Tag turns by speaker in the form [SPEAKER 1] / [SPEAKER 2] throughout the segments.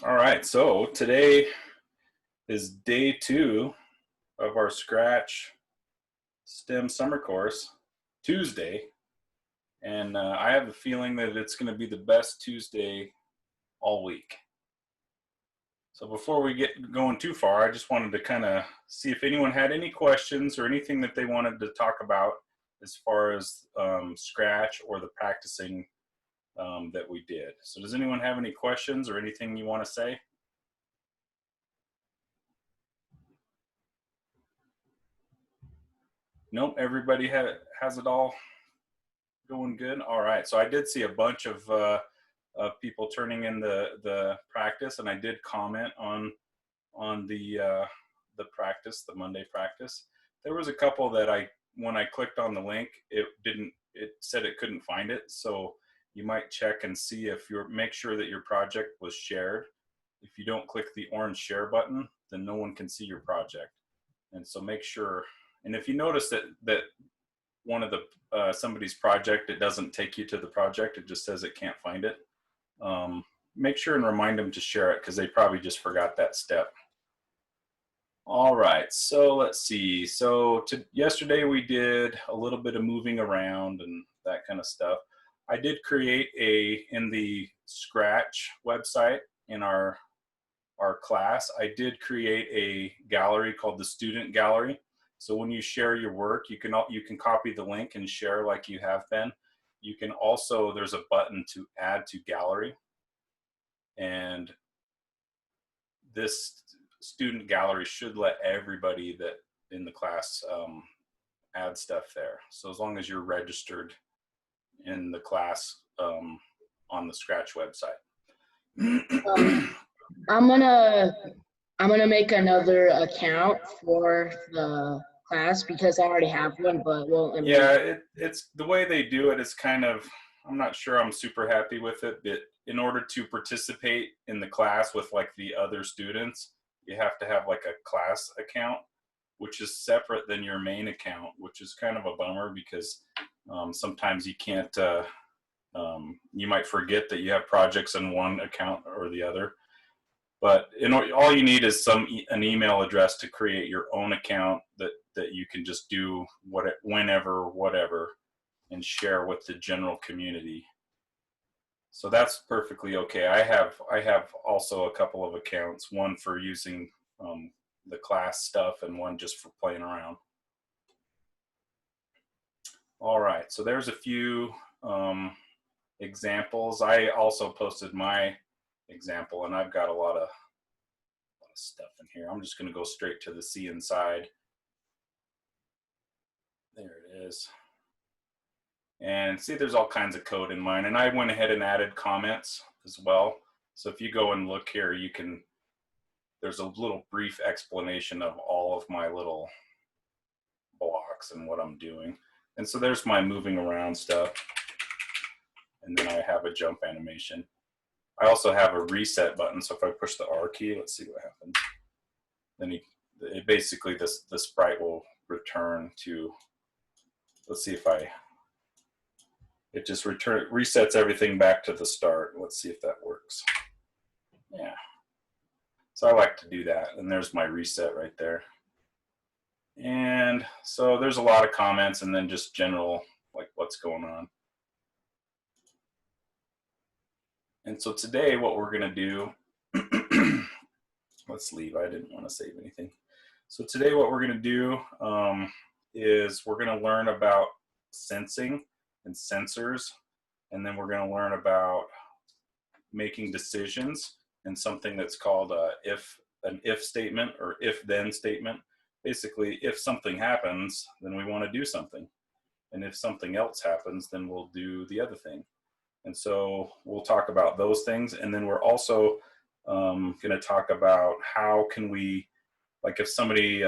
[SPEAKER 1] All right, so today is day 2 of our Scratch STEM summer course, Tuesday, and I have a feeling that it's going to be the best Tuesday all week. So before we get going too far, I just wanted to kind of see if anyone had any questions or anything that they wanted to talk about as far as Scratch or the practicing that we did. So does anyone have any questions or anything you want to say? Nope, everybody has it all going good. All right. So I did see a bunch of people turning in the practice, and I did comment on the practice, the Monday practice. There was a couple that when I clicked on the link, it didn't. It said it couldn't find it. So you might check and see if make sure that your project was shared. If you don't click the orange share button, then no one can see your project. And so make sure. And if you notice that one of the somebody's project, it doesn't take you to the project, it just says it can't find it, make sure and remind them to share it because they probably just forgot that step. All right, so let's see. So yesterday we did a little bit of moving around and that kind of stuff. I did create in the Scratch website in our class, I did create a gallery called the Student Gallery. So when you share your work, you can copy the link and share like you have been. You can also, there's a button to add to gallery, and this student gallery should let everybody that in the class add stuff there. So as long as you're registered in the class on the Scratch website.
[SPEAKER 2] I'm gonna make another account for the class because I already have one, but
[SPEAKER 1] yeah, it's the way they do it is kind of, I'm not sure I'm super happy with it, but in order to participate in the class with like the other students, you have to have like a class account, which is separate than your main account, which is kind of a bummer because sometimes you can't, you might forget that you have projects in one account or the other. But all you need is an email address to create your own account that you can just do whenever, whatever, and share with the general community. So that's perfectly okay. I have also a couple of accounts, one for using the class stuff and one just for playing around. All right, so there's a few examples. I also posted my example, and I've got a lot of stuff in here. I'm just going to go straight to the See Inside. There it is. And see, there's all kinds of code in mine, and I went ahead and added comments as well. So if you go and look here, there's a little brief explanation of all of my little blocks and what I'm doing. And so there's my moving around stuff. And then I have a jump animation. I also have a reset button. So if I push the R key, let's see what happens. Then basically the sprite will return to, let's see if it just resets everything back to the start. Let's see if that works. Yeah. So I like to do that. And there's my reset right there. And so there's a lot of comments and then just general, like what's going on. And so today what we're going to do, let's leave. I didn't want to save anything. So today what we're going to do is we're going to learn about sensing and sensors, and then we're going to learn about making decisions and something that's called an if statement or if then statement. Basically, if something happens, then we want to do something, and if something else happens, then we'll do the other thing. And so we'll talk about those things, and then we're also going to talk about how can we, like if somebody,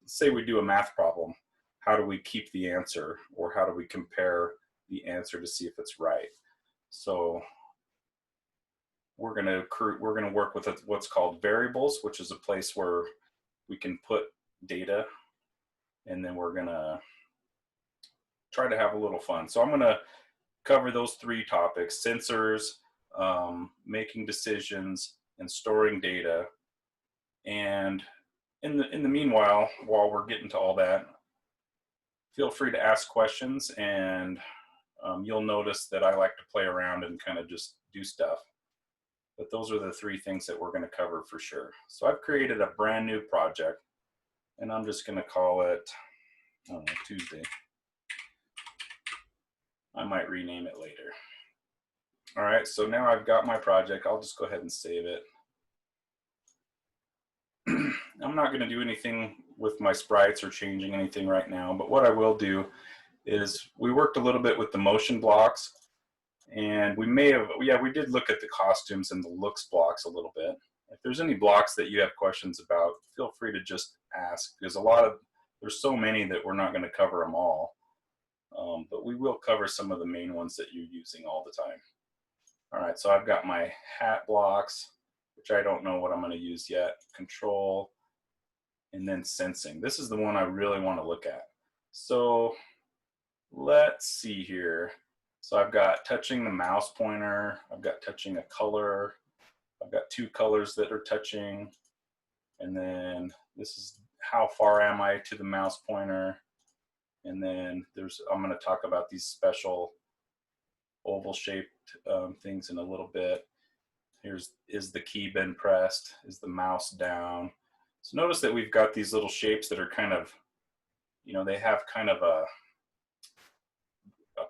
[SPEAKER 1] say we do a math problem, how do we keep the answer, or how do we compare the answer to see if it's right? So we're going to work with what's called variables, which is a place where we can put data, and then we're going to try to have a little fun. So I'm going to cover those 3 topics: sensors, making decisions, and storing data. And in the meanwhile, while we're getting to all that, feel free to ask questions, and you'll notice that I like to play around and kind of just do stuff. But those are the three things that we're going to cover for sure. So I've created a brand new project, and I'm just going to call it, I don't know, Tuesday. I might rename it later. All right, so now I've got my project. I'll just go ahead and save it. I'm not going to do anything with my sprites or changing anything right now, but what I will do is we worked a little bit with the motion blocks, and we may have, yeah, we did look at the costumes and the looks blocks a little bit. If there's any blocks that you have questions about, feel free to just ask, because there's so many that we're not going to cover them all, but we will cover some of the main ones that you're using all the time. All right, so I've got my hat blocks, which I don't know what I'm going to use yet, control, and then sensing. This is the one I really want to look at. So let's see here. So I've got touching the mouse pointer, I've got touching a color, I've got two colors that are touching, and then this is how far am I to the mouse pointer, and then I'm going to talk about these special oval shaped things in a little bit. Is the key been pressed? Is the mouse down? So notice that we've got these little shapes that are kind of, they have kind of a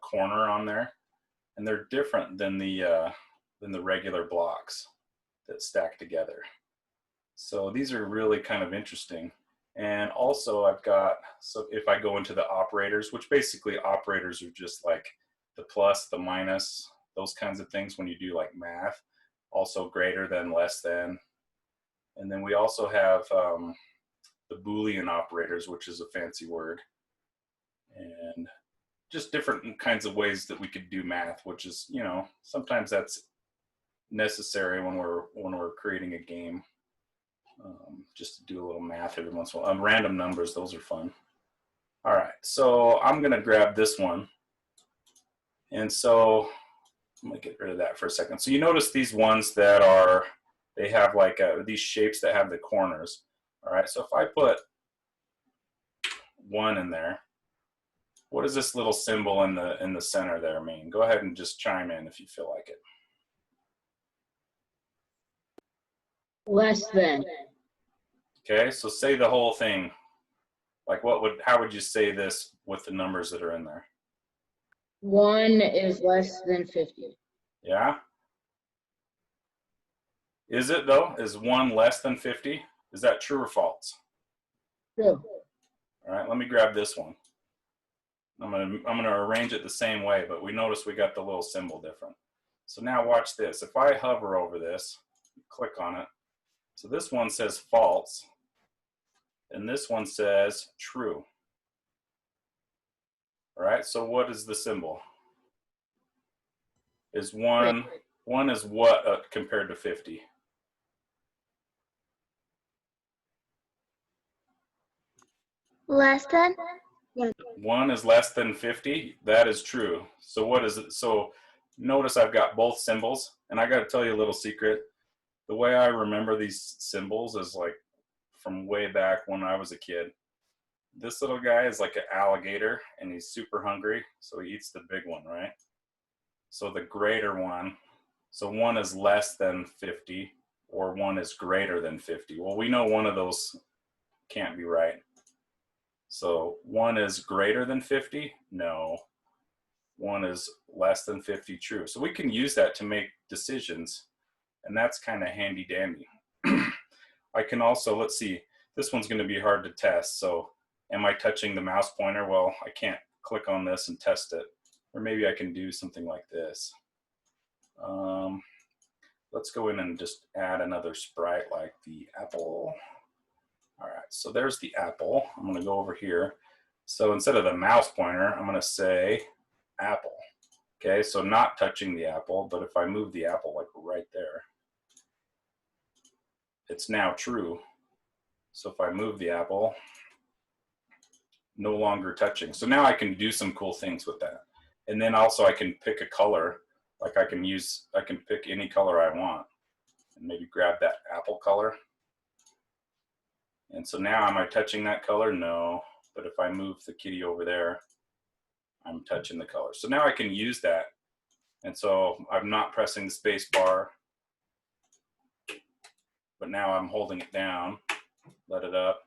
[SPEAKER 1] corner on there, and they're different than the regular blocks that stack together. So these are really kind of interesting. And also I've got, so if I go into the operators, which basically operators are just like the plus, the minus, those kinds of things when you do like math, also greater than, less than. And then we also have the Boolean operators, which is a fancy word. And just different kinds of ways that we could do math, which is, sometimes that's necessary when we're creating a game, just to do a little math every once in a while. Random numbers, those are fun. All right, so I'm going to grab this one. And so I'm going to get rid of that for a second. So you notice these ones that they have like these shapes that have the corners. All right, so if I put 1 in there, what does this little symbol in the center there mean? Go ahead and just chime in if you feel like it.
[SPEAKER 2] Less than.
[SPEAKER 1] Okay, so say the whole thing. Like how would you say this with the numbers that are in there?
[SPEAKER 2] 1 is less than 50.
[SPEAKER 1] Yeah? Is it though? Is 1 less than 50? Is that true or false?
[SPEAKER 2] True.
[SPEAKER 1] All right, let me grab this one. I'm gonna arrange it the same way, but we notice we got the little symbol different. So now watch this. If I hover over this, click on it. So this one says false, and this one says true. All right, so what is the symbol? Is 1 is what compared to 50?
[SPEAKER 3] Less than?
[SPEAKER 1] 1 is less than 50. That is true. So what is it? So notice I've got both symbols, and I got to tell you a little secret. The way I remember these symbols is like from way back when I was a kid. This little guy is like an alligator, and he's super hungry, so he eats the big one, right? So the greater one, so 1 is less than 50, or 1 is greater than 50. Well, we know one of those can't be right. So 1 is greater than 50? No. 1 is less than 50? True. So we can use that to make decisions, and that's kind of handy dandy. I can also, let's see, this one's going to be hard to test. So am I touching the mouse pointer? Well, I can't click on this and test it. Or maybe I can do something like this. Let's go in and just add another sprite like the apple. All right, so there's the apple. I'm going to go over here. So instead of the mouse pointer, I'm going to say apple. Okay, so not touching the apple, but if I move the apple like right there, it's now true. So if I move the apple, no longer touching. So now I can do some cool things with that. And then also I can pick a color. Like I can pick any color I want and maybe grab that apple color. And so now am I touching that color? No. But if I move the kitty over there, I'm touching the color. So now I can use that. And so I'm not pressing the space bar, but now I'm holding it down, let it up.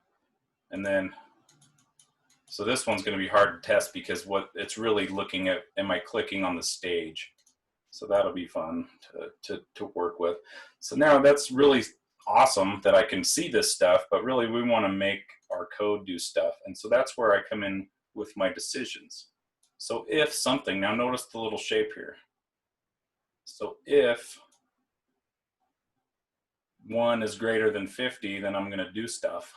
[SPEAKER 1] And then, so this one's going to be hard to test because what it's really looking at, am I clicking on the stage? So that'll be fun to work with. So now that's really awesome that I can see this stuff, but really we want to make our code do stuff. And so that's where I come in with my decisions. So if something, now notice the little shape here. So if 1 is greater than 50, then I'm going to do stuff.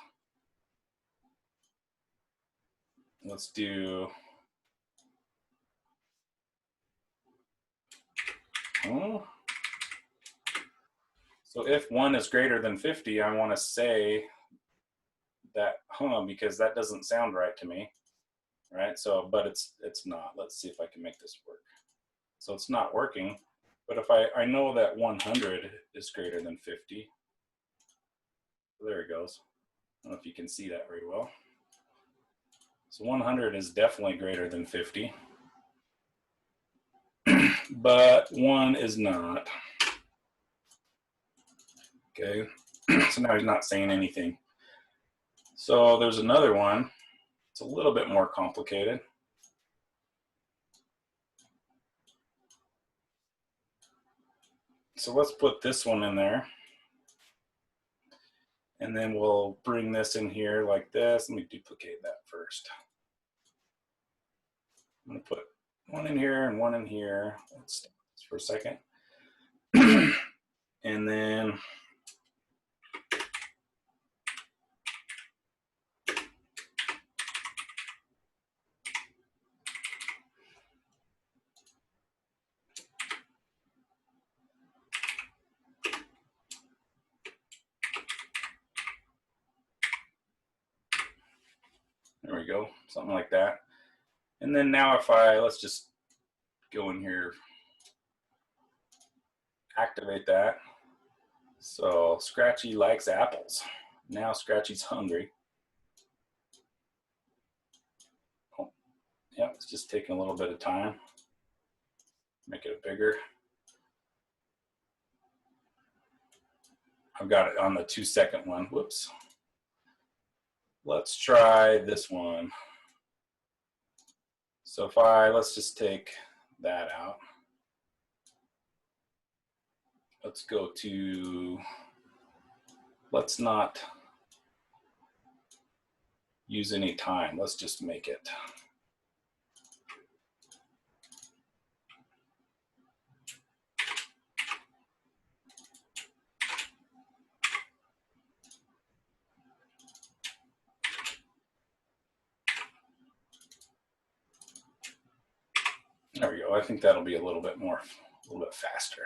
[SPEAKER 1] Let's do, oh. So if 1 is greater than 50, I want to say that, because that doesn't sound right to me, right? So, but it's not. Let's see if I can make this work. So it's not working, but if I know that 100 is greater than 50, there it goes. I don't know if you can see that very well. So 100 is definitely greater than 50, but 1 is not. Okay, so now he's not saying anything. So there's another one. It's a little bit more complicated. So let's put this one in there. And then we'll bring this in here like this. Let me duplicate that first. I'm going to put 1 in here and 1 in here. Let's stop this for a second. And then there we go, something like that. And then now if let's just go in here, activate that. So Scratchy likes apples. Now Scratchy's hungry. Oh, yeah, it's just taking a little bit of time. Make it bigger. I've got it on the 2-second one. Whoops. Let's try this one. So if let's just take that out. Let's go to, let's not use any time. Let's just make it. There we go. I think that'll be a little bit faster.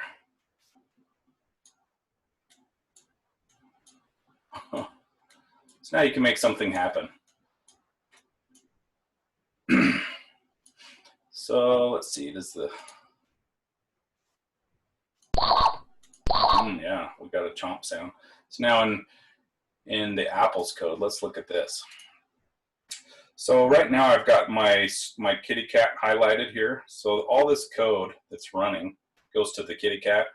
[SPEAKER 1] So now you can make something happen. So let's see, does the, yeah, we got a chomp sound. So now in the Apples code, let's look at this. So right now I've got my kitty cat highlighted here. So all this code that's running goes to the kitty cat.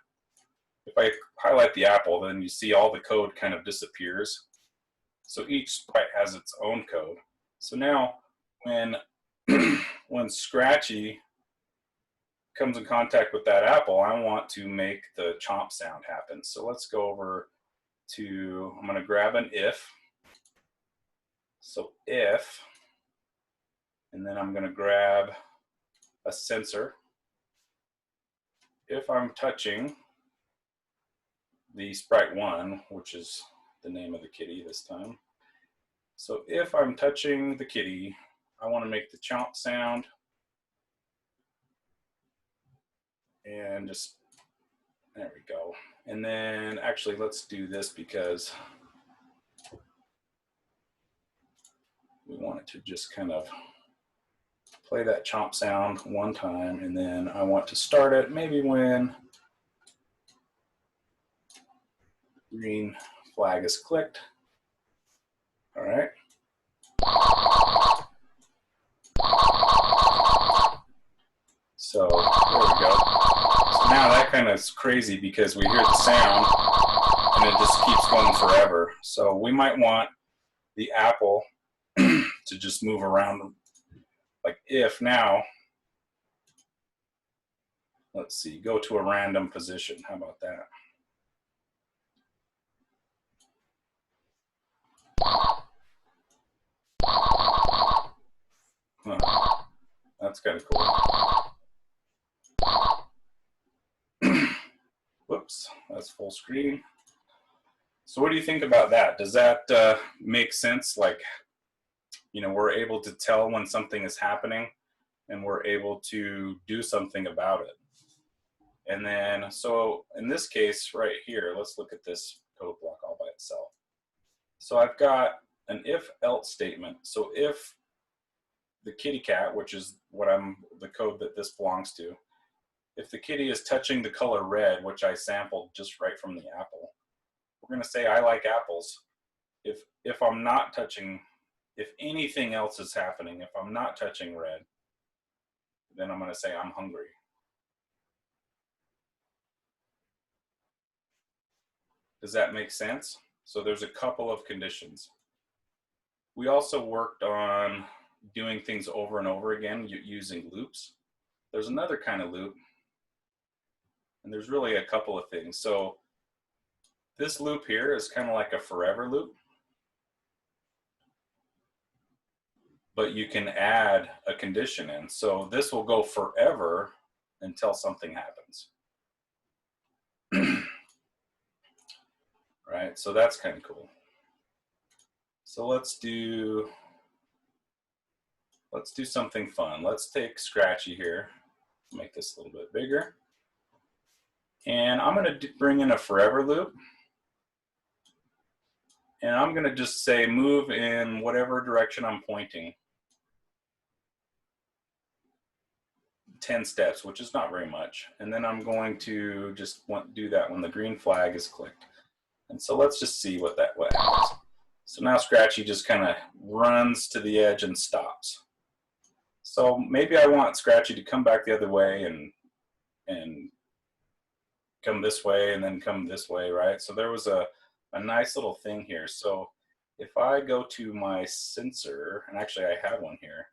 [SPEAKER 1] If I highlight the apple, then you see all the code kind of disappears. So each sprite has its own code. So now when, when Scratchy comes in contact with that apple, I want to make the chomp sound happen. So let's go over to, I'm going to grab an if. So if, and then I'm going to grab a sensor. If I'm touching the sprite 1, which is the name of the kitty this time. So if I'm touching the kitty, I want to make the chomp sound. And just, there we go. And then actually let's do this because we want it to just kind of play that chomp sound one time, and then I want to start it maybe when green flag is clicked. All right. So there we go. So now that kind of is crazy because we hear the sound and it just keeps going forever. So we might want the apple to just move around. Like if now, let's see, go to a random position. How about that? Huh. That's kind of cool. Whoops, that's full screen. So what do you think about that? Does that make sense? Like, you know, we're able to tell when something is happening and we're able to do something about it. And then, so in this case right here, let's look at this code block all by itself. So I've got an if-else statement. So if the kitty cat, which is what the code that this belongs to, if the kitty is touching the color red, which I sampled just right from the apple, we're gonna say I like apples. If I'm not touching, if anything else is happening, if I'm not touching red, then I'm gonna say I'm hungry. Does that make sense? So there's a couple of conditions. We also worked on doing things over and over again using loops. There's another kind of loop, and there's really a couple of things. So this loop here is kind of like a forever loop, but you can add a condition in. So this will go forever until something happens. Right, so that's kind of cool. So let's do something fun. Let's take Scratchy here, make this a little bit bigger. And I'm gonna bring in a forever loop. And I'm gonna just say move in whatever direction I'm pointing. 10 steps, which is not very much. And then I'm going to just do that when the green flag is clicked. And so let's just see what happens. So now Scratchy just kind of runs to the edge and stops. So maybe I want Scratchy to come back the other way and come this way and then come this way, right? So there was a nice little thing here. So if I go to my sensor, and actually I have one here,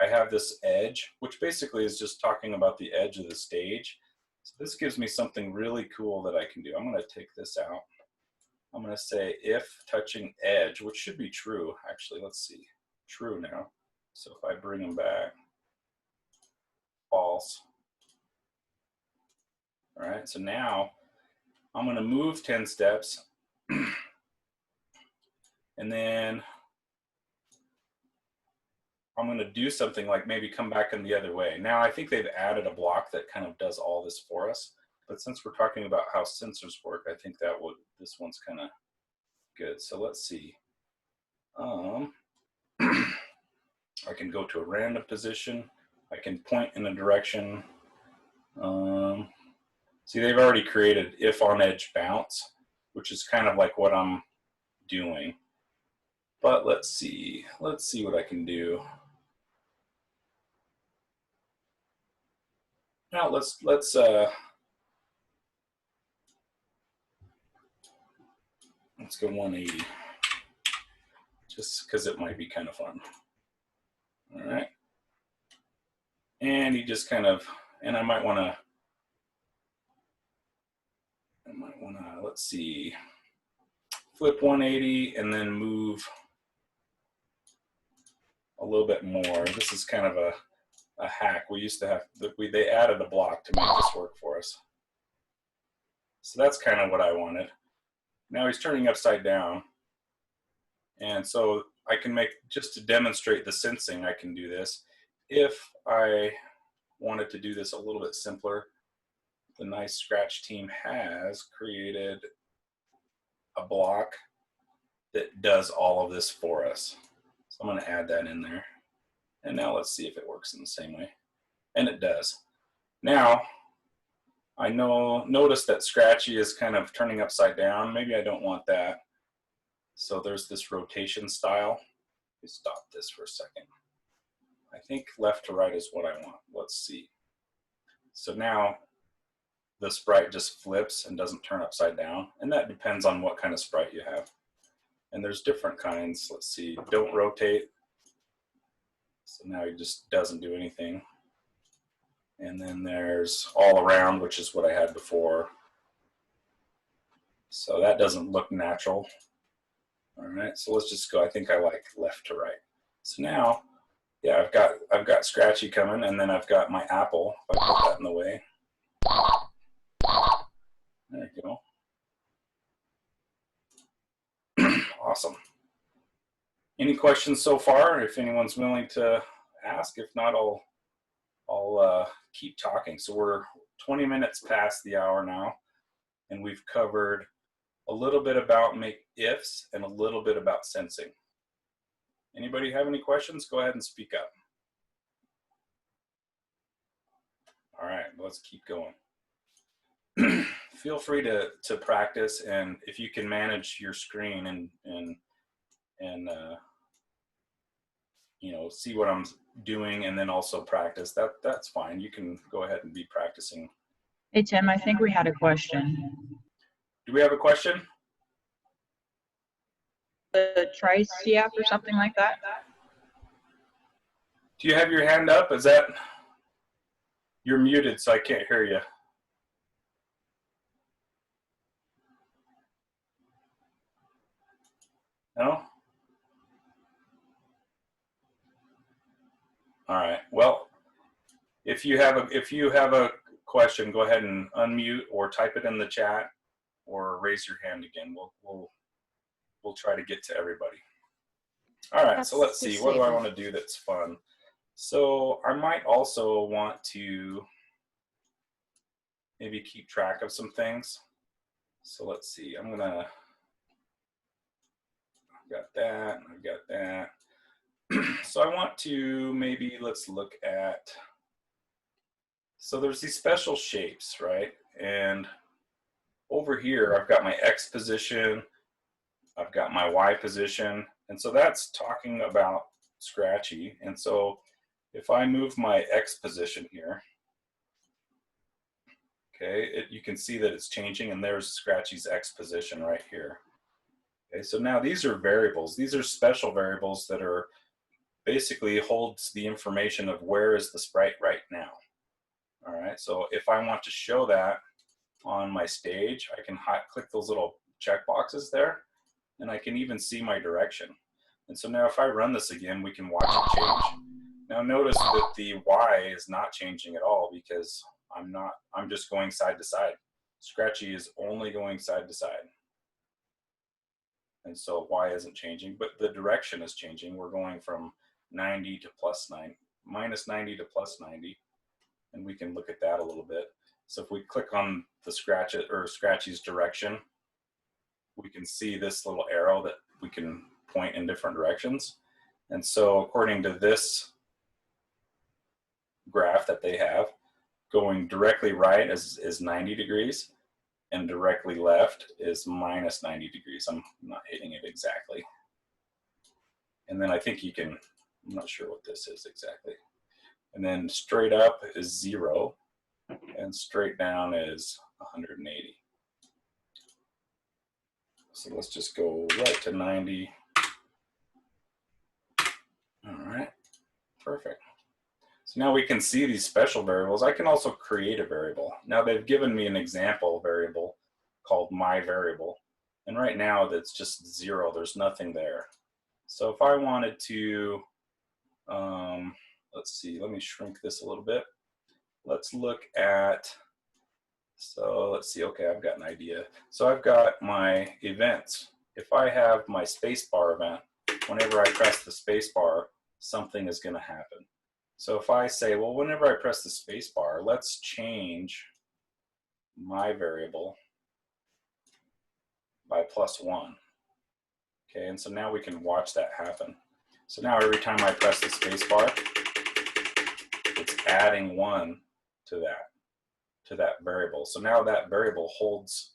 [SPEAKER 1] I have this edge, which basically is just talking about the edge of the stage. So this gives me something really cool that I can do. I'm going to take this out. I'm going to say if touching edge, which should be true. Actually, let's see. True now. So if I bring them back, false. All right, so now I'm going to move 10 steps. And then I'm going to do something like maybe come back in the other way. Now I think they've added a block that kind of does all this for us. But since we're talking about how sensors work, I think that this one's kind of good. So let's see. I can go to a random position. I can point in a direction. See, they've already created if on edge bounce, which is kind of like what I'm doing. But let's see what I can do. Now let's go 180, just because it might be kind of fun. All right, and you just kind of, and I might want to, let's see, flip 180 and then move a little bit more. This is kind of a hack. We used to have, they added a block to make this work for us. So that's kind of what I wanted. Now he's turning upside down. And so I can make, just to demonstrate the sensing, I can do this. If I wanted to do this a little bit simpler, the nice Scratch team has created a block that does all of this for us. So I'm going to add that in there. And now let's see if it works in the same way. And it does. Now, I notice that Scratchy is kind of turning upside down. Maybe I don't want that. So there's this rotation style. Let me stop this for a second. I think left to right is what I want. Let's see. So now the sprite just flips and doesn't turn upside down. And that depends on what kind of sprite you have. And there's different kinds. Let's see, don't rotate. So now it just doesn't do anything. And then there's all around, which is what I had before. So that doesn't look natural. All right, so let's just go. I think I like left to right. So now, yeah, I've got Scratchy coming, and then I've got my apple. If I put that in the way. There you go. Awesome. Any questions so far? If anyone's willing to ask, if not, I'll keep talking. So we're 20 minutes past the hour now, and we've covered a little bit about make ifs and a little bit about sensing. Anybody have any questions? Go ahead and speak up. All right, let's keep going. Feel free to practice, and if you can manage your screen and you know, see what I'm doing and then also practice, that's fine. You can go ahead and be practicing.
[SPEAKER 4] Hey Tim, I think we had a question.
[SPEAKER 1] Do we have a question?
[SPEAKER 4] The TriCF or something like that?
[SPEAKER 1] Do you have your hand up? Is that, you're muted, so I can't hear you. No? All right. Well, if you have a question, go ahead and unmute or type it in the chat or raise your hand again. We'll try to get to everybody. All right. So let's see. What do I want to do that's fun? So I might also want to maybe keep track of some things. So let's see. I've got that. I've got that. So I want to maybe, let's look at, so there's these special shapes, right? And over here, I've got my X position, I've got my Y position, and so that's talking about Scratchy. And so if I move my X position here, okay, you can see that it's changing, and there's Scratchy's X position right here. Okay, so now these are variables. These are special variables that are basically holds the information of where is the sprite right now. All right, so if I want to show that on my stage, I can click those little check boxes there, and I can even see my direction. And so now if I run this again, we can watch it change. Now notice that the Y is not changing at all because I'm just going side to side. Scratchy is only going side to side. And so Y isn't changing, but the direction is changing. We're going from 90 to plus 9, minus 90 to plus 90. And we can look at that a little bit. So if we click on the Scratchy's direction, we can see this little arrow that we can point in different directions. And so according to this graph that they have, going directly right is 90 degrees, and directly left is minus 90 degrees. I'm not hitting it exactly. And then I think you can, I'm not sure what this is exactly. And then straight up is 0, and straight down is 180. So let's just go right to 90. All right, perfect. So now we can see these special variables. I can also create a variable. Now they've given me an example variable called my variable. And right now that's just 0, there's nothing there. So if I wanted to, let's see, let me shrink this a little bit. Let's look at, so let's see, okay, I've got an idea. So I've got my events. If I have my spacebar event, whenever I press the spacebar, something is gonna happen. So if I say, well, whenever I press the spacebar, let's change my variable by +1. Okay, and so now we can watch that happen. So now every time I press the space bar, it's adding 1 to that variable. So now that variable holds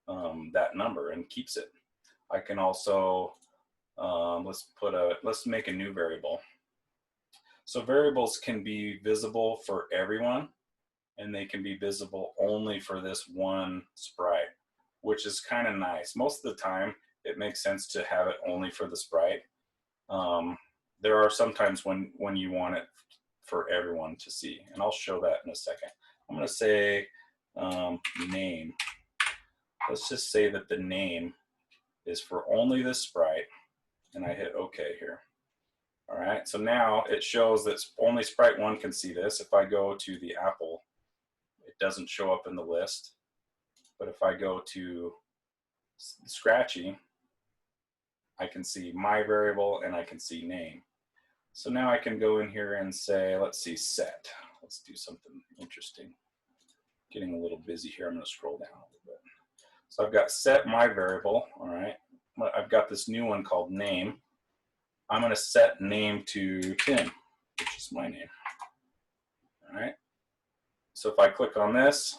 [SPEAKER 1] that number and keeps it. I can also, let's make a new variable. So variables can be visible for everyone, and they can be visible only for this one sprite, which is kind of nice. Most of the time, it makes sense to have it only for the sprite. There are some times when you want it for everyone to see, and I'll show that in a second. I'm going to say name. Let's just say that the name is for only this sprite, and I hit OK here. All right, so now it shows that only sprite 1 can see this. If I go to the apple, it doesn't show up in the list. But if I go to Scratchy, I can see my variable and I can see name. So now I can go in here and say, let's see, set. Let's do something interesting. Getting a little busy here. I'm going to scroll down a little bit. So I've got set my variable. All right. I've got this new one called name. I'm going to set name to Tim, which is my name. All right. So if I click on this,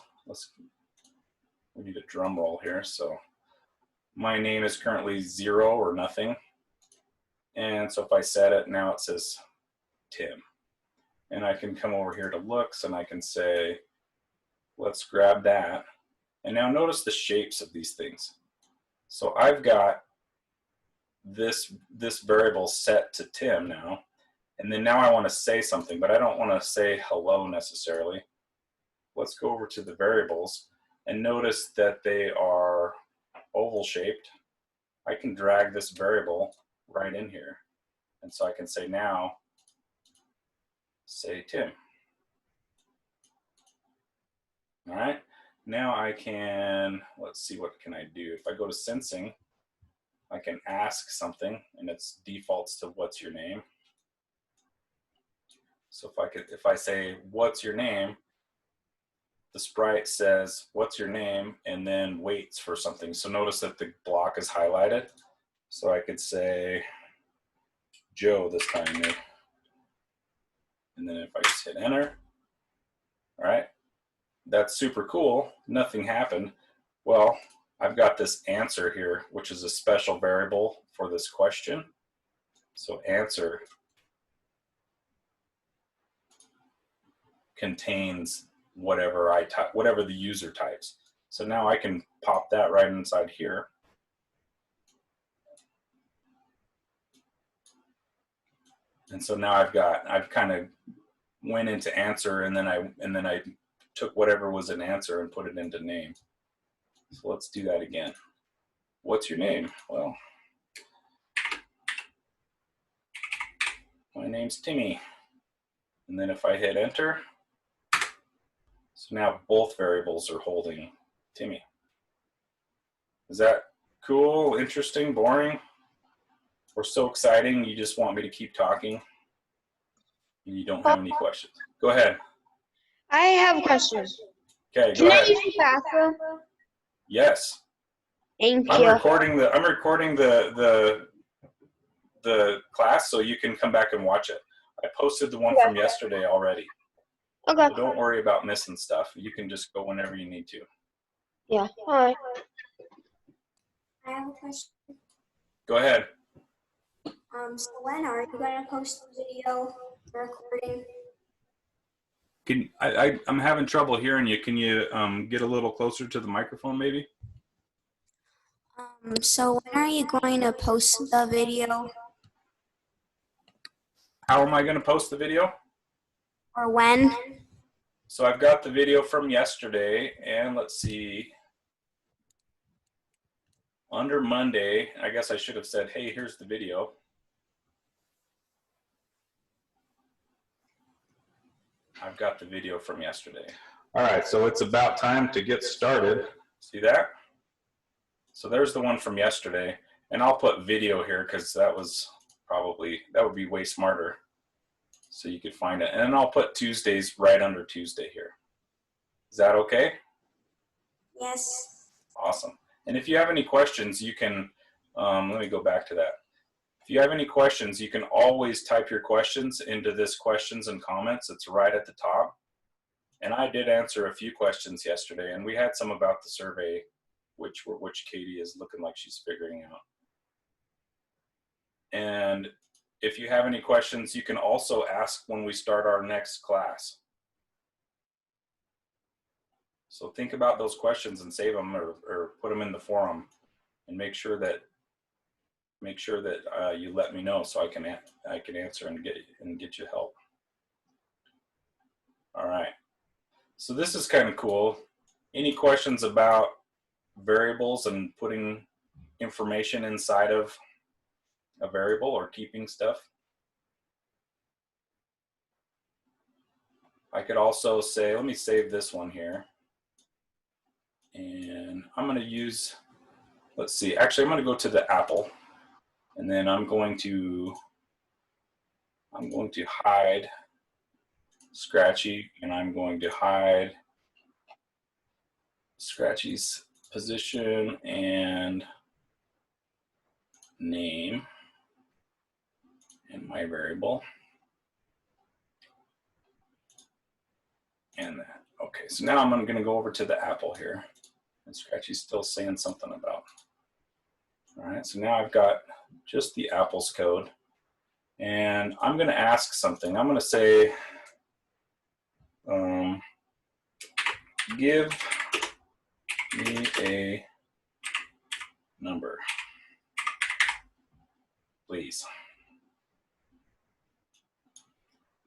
[SPEAKER 1] we need a drum roll here. So my name is currently 0 or nothing. And so if I set it, now it says Tim. And I can come over here to looks and I can say, let's grab that. And now notice the shapes of these things. So I've got this variable set to Tim now. And then now I want to say something, but I don't want to say hello necessarily. Let's go over to the variables and notice that they are oval shaped. I can drag this variable right in here. And so I can say now, say Tim. All right, now I can, let's see, what can I do? If I go to sensing, I can ask something and it defaults to what's your name. So if I say, what's your name? The sprite says, what's your name? And then waits for something. So notice that the block is highlighted. So I could say Joe this time. And then if I just hit enter, all right, that's super cool. Nothing happened. Well, I've got this answer here, which is a special variable for this question. So answer contains whatever I type, whatever the user types. So now I can pop that right inside here. And so now I've kind of went into answer and then I took whatever was an answer and put it into name. So let's do that again. What's your name? Well, my name's Timmy. And then if I hit enter, so now both variables are holding Timmy. Is that cool, interesting, boring, or so exciting you just want me to keep talking and you don't have any questions? Go ahead.
[SPEAKER 3] I have a question.
[SPEAKER 1] Okay, go
[SPEAKER 3] Can I
[SPEAKER 1] ahead.
[SPEAKER 3] use the bathroom?
[SPEAKER 1] Yes.
[SPEAKER 3] Thank
[SPEAKER 1] I'm
[SPEAKER 3] you.
[SPEAKER 1] recording the class, so you can come back and watch it. I posted the one from yesterday already.
[SPEAKER 3] Okay.
[SPEAKER 1] So don't worry about missing stuff. You can just go whenever you need to.
[SPEAKER 3] Yeah. All right.
[SPEAKER 5] I have a question.
[SPEAKER 1] Go ahead.
[SPEAKER 5] So when are you going to post the video recording?
[SPEAKER 1] I'm having trouble hearing you. Can you get a little closer to the microphone, maybe?
[SPEAKER 5] So when are you going to post the video?
[SPEAKER 1] How am I going to post the video?
[SPEAKER 5] Or when?
[SPEAKER 1] So I've got the video from yesterday, and let's see. Under Monday, I guess I should have said, hey, here's the video. I've got the video from yesterday. All right, so it's about time to get started. See that? So there's the one from yesterday, and I'll put video here because that would be way smarter. So you could find it. And then I'll put Tuesdays right under Tuesday here. Is that okay?
[SPEAKER 5] Yes.
[SPEAKER 1] Awesome. And if you have any questions, you can, let me go back to that. If you have any questions, you can always type your questions into this questions and comments. It's right at the top. And I did answer a few questions yesterday, and we had some about the survey, which Katie is looking like she's figuring out. And if you have any questions, you can also ask when we start our next class. So think about those questions and save them, or put them in the forum, and make sure that you let me know so I can answer and get you help. All right. So this is kind of cool. Any questions about variables and putting information inside of a variable or keeping stuff? I could also say, let me save this one here. And I'm going to use, let's see, actually I'm going to go to the Apple, and then I'm going to hide Scratchy, and I'm going to hide Scratchy's position and name and my variable. And that. Okay, so now I'm going to go over to the Apple here, and Scratchy's still saying something about. All right, so now I've got just the Apple's code, and I'm going to ask something. I'm going to say, give me a number, please.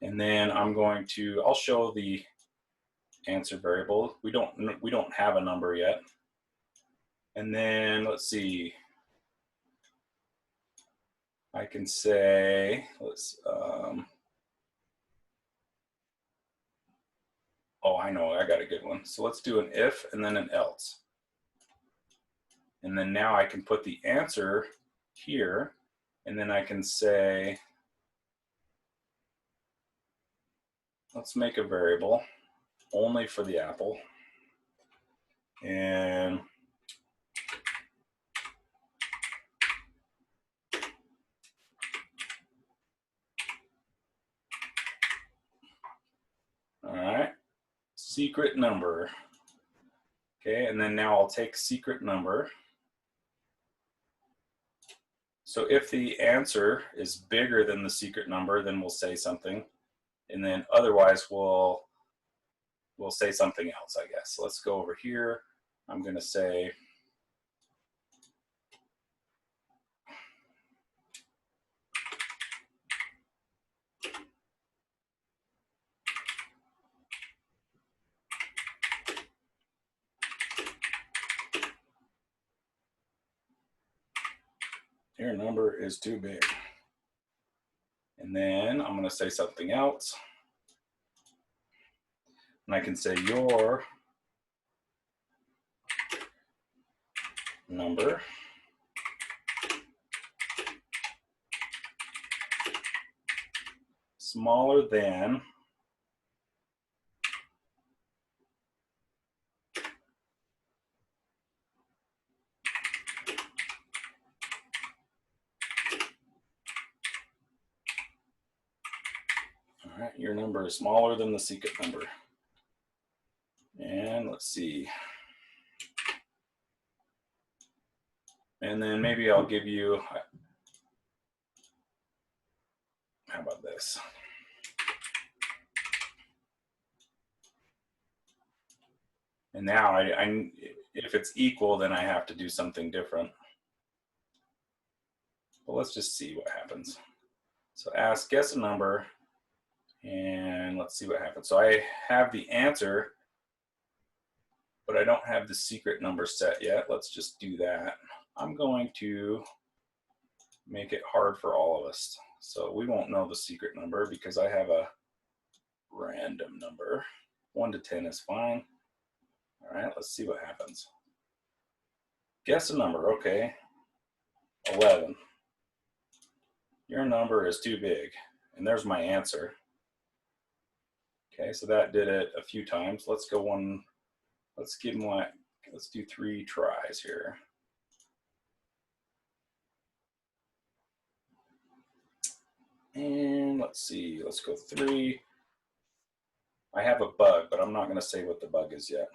[SPEAKER 1] And then I'll show the answer variable. We don't have a number yet. And then let's see, I can say, oh, I know, I got a good one. So let's do an if and then an else. And then now I can put the answer here, and then I can say, let's make a variable only for the Apple. And all right, secret number. Okay, and then now I'll take secret number. So if the answer is bigger than the secret number, then we'll say something. And then otherwise we'll say something else, I guess. So let's go over here. I'm going to say, your number is too big. And then I'm going to say something else. And I can say your number smaller than all right, your number is smaller than the secret number. And let's see. And then maybe I'll give you, how about this? And now if it's equal, then I have to do something different. But let's just see what happens. So guess a number, and let's see what happens. So I have the answer, but I don't have the secret number set yet. Let's just do that. I'm going to make it hard for all of us. So we won't know the secret number because I have a random number. 1 to 10 is fine. All right, let's see what happens. Guess a number, okay. 11. Your number is too big. And there's my answer. Okay, so that did it a few times. Let's go one, let's do 3 tries here. And let's see, let's go 3. I have a bug, but I'm not going to say what the bug is yet.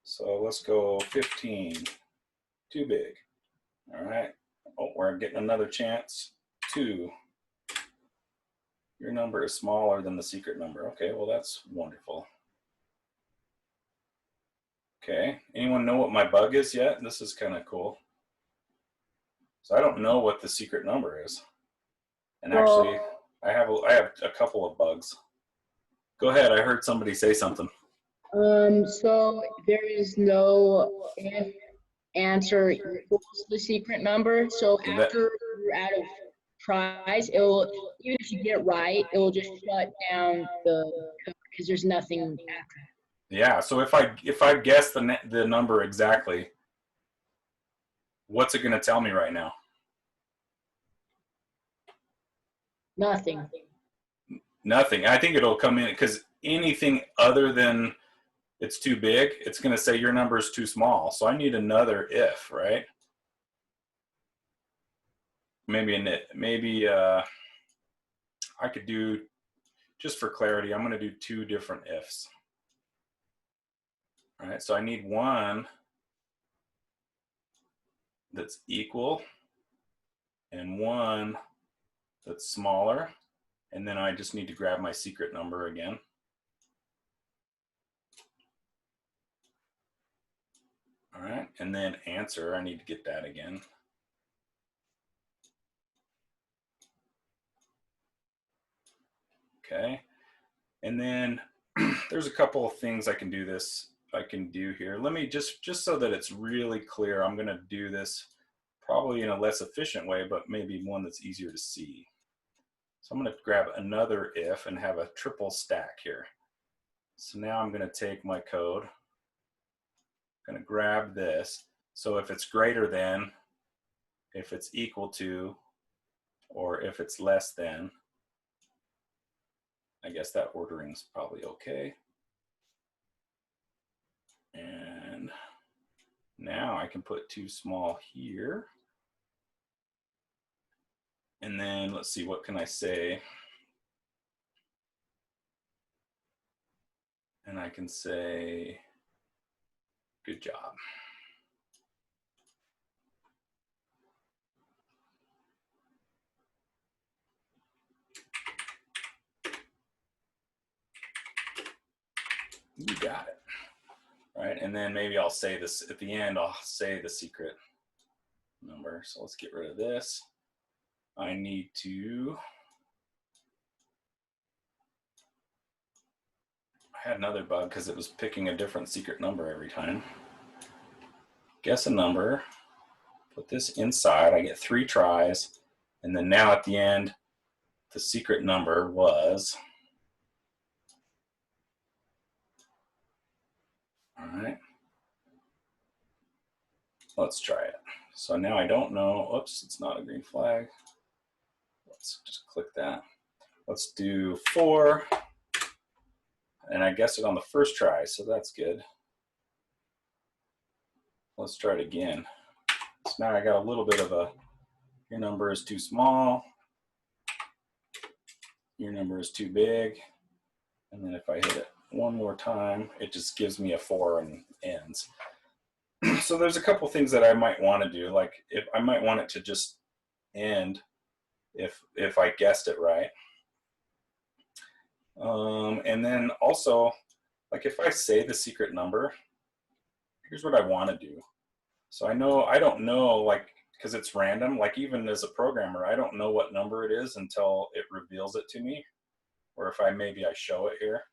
[SPEAKER 1] So let's go 15. Too big. All right. Oh, we're getting another chance. 2. Your number is smaller than the secret number. Okay, well, that's wonderful. Okay, anyone know what my bug is yet? This is kind of cool. So I don't know what the secret number is. And actually, I have a couple of bugs. Go ahead, I heard somebody say something.
[SPEAKER 2] So there is no if answer equals the secret number. So after you're out of tries, it will, even if you get it right, it will just shut down the code because there's nothing after.
[SPEAKER 1] Yeah, so if I guess the number exactly, what's it going to tell me right now?
[SPEAKER 2] Nothing.
[SPEAKER 1] Nothing. I think it'll come in because anything other than it's too big, it's going to say your number is too small. So I need another if, right? Maybe I could do, just for clarity, I'm going to do 2 different ifs. All right, so I need one that's equal and one that's smaller. And then I just need to grab my secret number again. All right, and then answer, I need to get that again. Okay, and then there's a couple of things I can do here. Let me just so that it's really clear, I'm going to do this probably in a less efficient way, but maybe one that's easier to see. So I'm going to grab another if and have a triple stack here. So now I'm going to take my code, I'm going to grab this. So if it's greater than, if it's equal to, or if it's less than, I guess that ordering is probably okay. And now I can put too small here. And then let's see, what can I say? And I can say, good job. You got it. Right, and then maybe I'll say this at the end, I'll say the secret number. So let's get rid of this. I need to, I had another bug because it was picking a different secret number every time. Guess a number, put this inside, I get 3 tries, and then now at the end, the secret number was, all right, let's try it. So now I don't know, oops, it's not a green flag. Let's just click that. Let's do 4, and I guessed it on the first try, so that's good. Let's try it again. So now I got a little bit of a, your number is too small, your number is too big, and then if I hit it one more time, it just gives me a 4 and ends. So there's a couple things that I might want to do, like if I might want it to just end if I guessed it right. And then also, like if I say the secret number, here's what I want to do. So I don't know, like, because it's random, like even as a programmer, I don't know what number it is until it reveals it to me, or if maybe I show it here.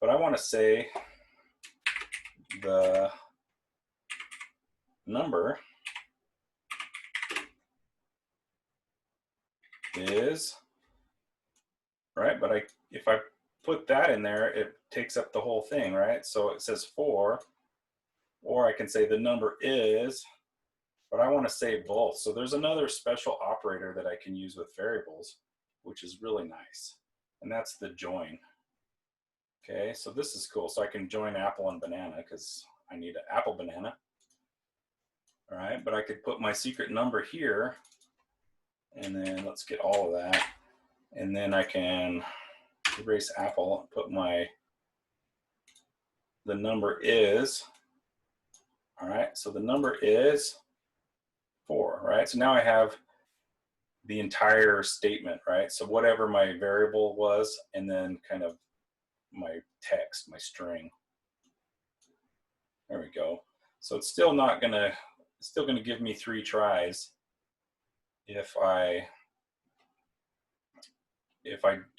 [SPEAKER 1] But I want to say the number is, right, but if I put that in there, it takes up the whole thing, right? So it says 4, or I can say the number is, but I want to say both. So there's another special operator that I can use with variables, which is really nice, and that's the join. Okay, so this is cool. So I can join apple and banana because I need an apple banana. All right, but I could put my secret number here, And then let's get all of that. And then I can erase Apple and put the number is, all right, so the number is 4, right? So now I have the entire statement, right? So whatever my variable was, and then kind of my text, my string. There we go. So it's still not gonna, it's still gonna give me 3 tries if I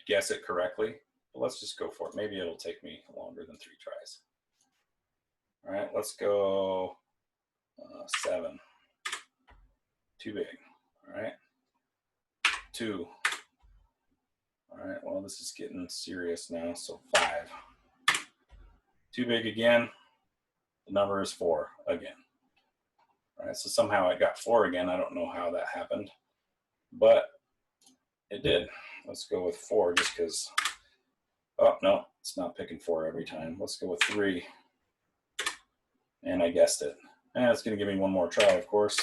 [SPEAKER 1] guess it correctly. But let's just go for it. Maybe it'll take me longer than 3 tries. All right, let's go 7. Too big. All right. 2. All right, well, this is getting serious now. So 5. Too big again. The number is 4 again. All right, so somehow it got 4 again. I don't know how that happened, but it did. Let's go with 4 just because, oh, no, it's not picking 4 every time. Let's go with 3. And I guessed it. And it's going to give me one more try, of course,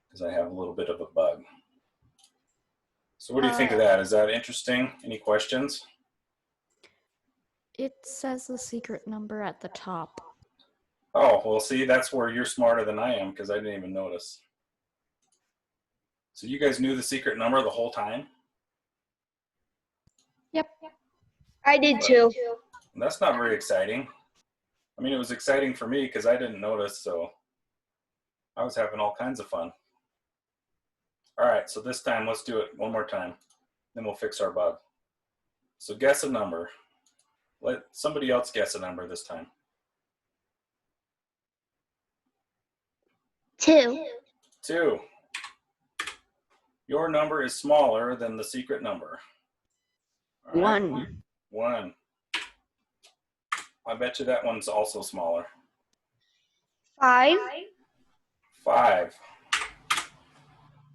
[SPEAKER 1] because I have a little bit of a bug. So what do you think of that? Is that interesting? Any questions?
[SPEAKER 6] It says the secret number at the top.
[SPEAKER 1] Oh, well, see, that's where you're smarter than I am because I didn't even notice. So you guys knew the secret number the whole time?
[SPEAKER 6] Yep.
[SPEAKER 3] I did too.
[SPEAKER 1] That's not very exciting. I mean, it was exciting for me because I didn't notice, so I was having all kinds of fun. All right, so this time, let's do it one more time. Then we'll fix our bug. So guess a number. Let somebody else guess a number this time.
[SPEAKER 3] 2.
[SPEAKER 1] 2. Your number is smaller than the secret number. All right.
[SPEAKER 6] 1.
[SPEAKER 1] 1. I bet you that one's also smaller.
[SPEAKER 3] 5.
[SPEAKER 1] 5.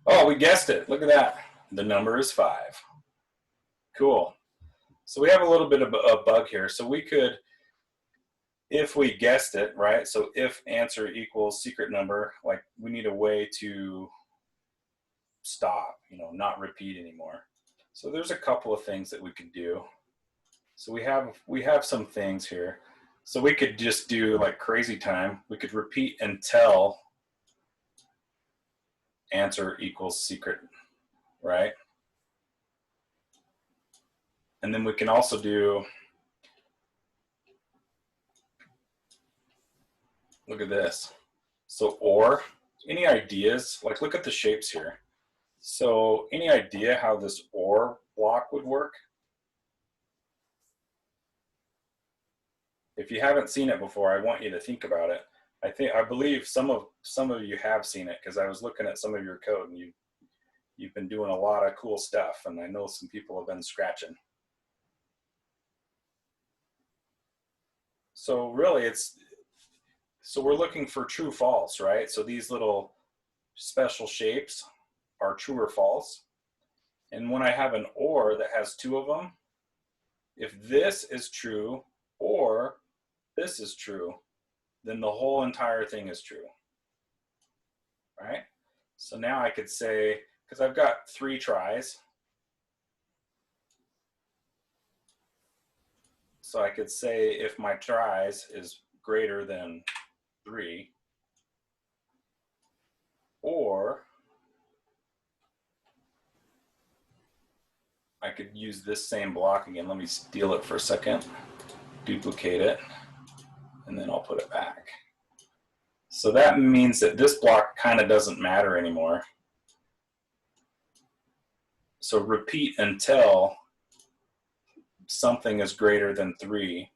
[SPEAKER 1] Oh, we guessed it. Look at that. The number is 5. Cool. So we have a little bit of a bug here. So we could, if we guessed it, right? So if answer equals secret number, like we need a way to stop, you know, not repeat anymore. So there's a couple of things that we could do. So we have some things here. So we could just do like crazy time. We could repeat until answer equals secret, right? And then we can also do, look at this. So or, any ideas? Like look at the shapes here. So any idea how this or block would work? If you haven't seen it before, I want you to think about it. I believe some of you have seen it because I was looking at some of your code and you've been doing a lot of cool stuff, and I know some people have been scratching. So really so we're looking for true false, right? So these little special shapes are true or false. And when I have an or that has 2 of them, if this is true or this is true, then the whole entire thing is true, right? So now I could say, because I've got 3 tries, so I could say if my tries is greater than 3, or I could use this same block again. Let me steal it for a second, duplicate it, and then I'll put it back. So that means that this block kind of doesn't matter anymore. So repeat until something is greater than 3.